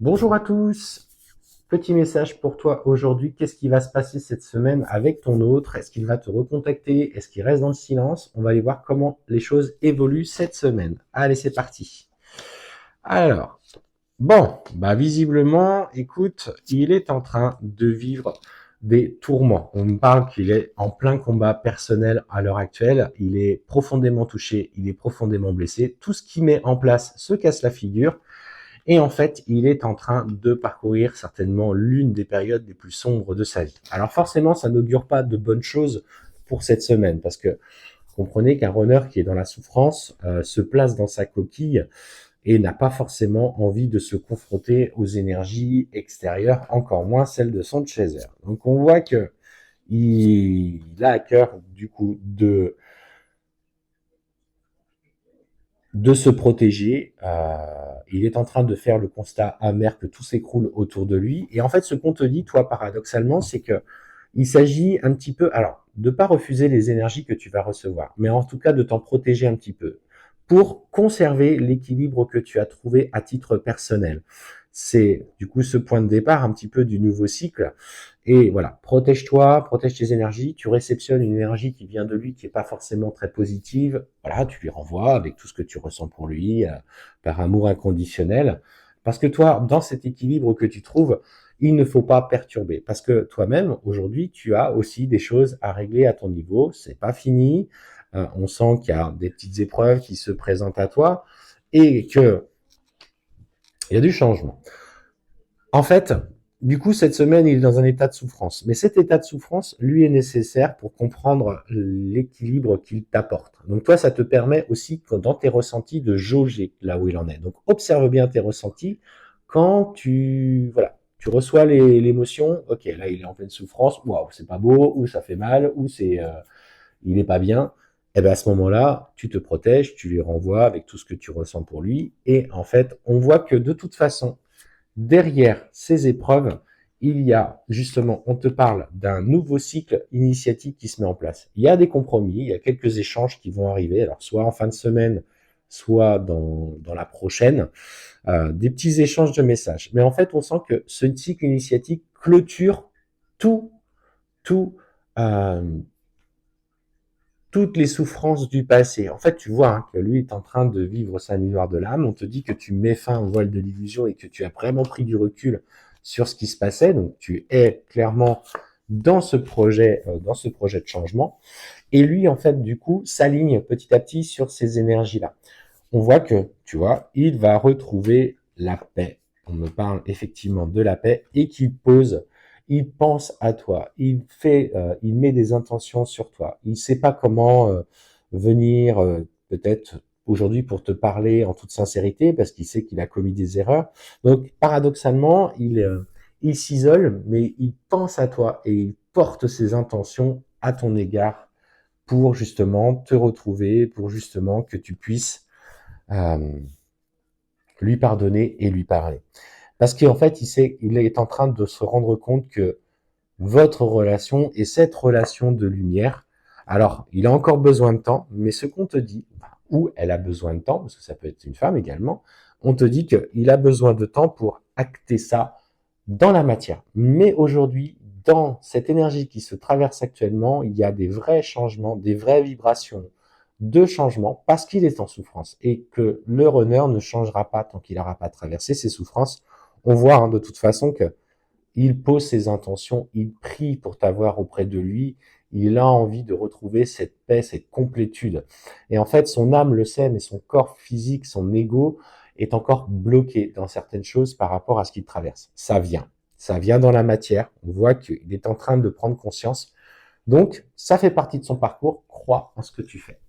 Bonjour à tous. Petit message pour toi aujourd'hui. Qu'est-ce qui va se passer cette semaine avec ton autre? Est-ce qu'il va te recontacter? Est-ce qu'il reste dans le silence? On va aller voir comment les choses évoluent cette semaine. Allez, c'est parti. Alors, visiblement, écoute, il est en train de vivre des tourments. On me parle qu'il est en plein combat personnel à l'heure actuelle. Il est profondément touché, il est profondément blessé. Tout ce qu'il met en place se casse la figure. Et en fait, il est en train de parcourir certainement l'une des périodes les plus sombres de sa vie. Alors forcément, ça n'augure pas de bonnes choses pour cette semaine, parce que comprenez qu'un runner qui est dans la souffrance se place dans sa coquille et n'a pas forcément envie de se confronter aux énergies extérieures, encore moins celles de son chaser. Donc on voit que il a à cœur du coup de se protéger. Il est en train de faire le constat amer que tout s'écroule autour de lui. Et en fait, ce qu'on te dit, toi, paradoxalement, c'est que il s'agit un petit peu, alors, de pas refuser les énergies que tu vas recevoir, mais en tout cas de t'en protéger un petit peu pour conserver l'équilibre que tu as trouvé à titre personnel. C'est du coup ce point de départ un petit peu du nouveau cycle. Et voilà, protège-toi, protège tes énergies. Tu réceptionnes une énergie qui vient de lui, qui est pas forcément très positive. Voilà, tu lui renvoies avec tout ce que tu ressens pour lui, par amour inconditionnel. Parce que toi, dans cet équilibre que tu trouves, il ne faut pas perturber. Parce que toi-même, aujourd'hui, tu as aussi des choses à régler à ton niveau. C'est pas fini. On sent qu'il y a des petites épreuves qui se présentent à toi et que il y a du changement. En fait, du coup, cette semaine, il est dans un état de souffrance. Mais cet état de souffrance, lui, est nécessaire pour comprendre l'équilibre qu'il t'apporte. Donc toi, ça te permet aussi, dans tes ressentis, de jauger là où il en est. Donc observe bien tes ressentis. Quand tu reçois l'émotion, ok, là, il est en pleine souffrance, waouh, c'est pas beau, ou ça fait mal, ou il est pas bien. Et bien à ce moment-là, tu te protèges, tu lui renvoies avec tout ce que tu ressens pour lui. Et en fait, on voit que de toute façon, derrière ces épreuves, il y a justement, on te parle d'un nouveau cycle initiatique qui se met en place. Il y a des compromis, il y a quelques échanges qui vont arriver, alors soit en fin de semaine, soit dans la prochaine, des petits échanges de messages. Mais en fait, on sent que ce cycle initiatique clôture tout, tout, euh, toutes les souffrances du passé. En fait, tu vois que lui est en train de vivre sa nuit noire de l'âme. On te dit que tu mets fin au voile de l'illusion et que tu as vraiment pris du recul sur ce qui se passait. Donc, tu es clairement dans ce projet de changement. Et lui, en fait, du coup, s'aligne petit à petit sur ces énergies-là. On voit que, tu vois, il va retrouver la paix. On me parle effectivement de la paix et il pense à toi, il met des intentions sur toi. Il sait pas comment venir peut-être aujourd'hui pour te parler en toute sincérité parce qu'il sait qu'il a commis des erreurs. Donc paradoxalement, il s'isole, mais il pense à toi et il porte ses intentions à ton égard pour justement te retrouver, pour justement que tu puisses euh, lui pardonner et lui parler. Parce qu'en fait, il est en train de se rendre compte que votre relation est cette relation de lumière. Alors, il a encore besoin de temps, mais ce qu'on te dit, ou elle a besoin de temps, parce que ça peut être une femme également, on te dit qu'il a besoin de temps pour acter ça dans la matière. Mais aujourd'hui, dans cette énergie qui se traverse actuellement, il y a des vrais changements, des vraies vibrations de changement parce qu'il est en souffrance et que le runner ne changera pas tant qu'il n'aura pas traversé ses souffrances. On voit de toute façon que il pose ses intentions, il prie pour t'avoir auprès de lui, il a envie de retrouver cette paix, cette complétude. Et en fait, son âme le sait, mais son corps physique, son ego est encore bloqué dans certaines choses par rapport à ce qu'il traverse. Ça vient dans la matière, on voit qu'il est en train de prendre conscience. Donc, ça fait partie de son parcours, crois en ce que tu fais.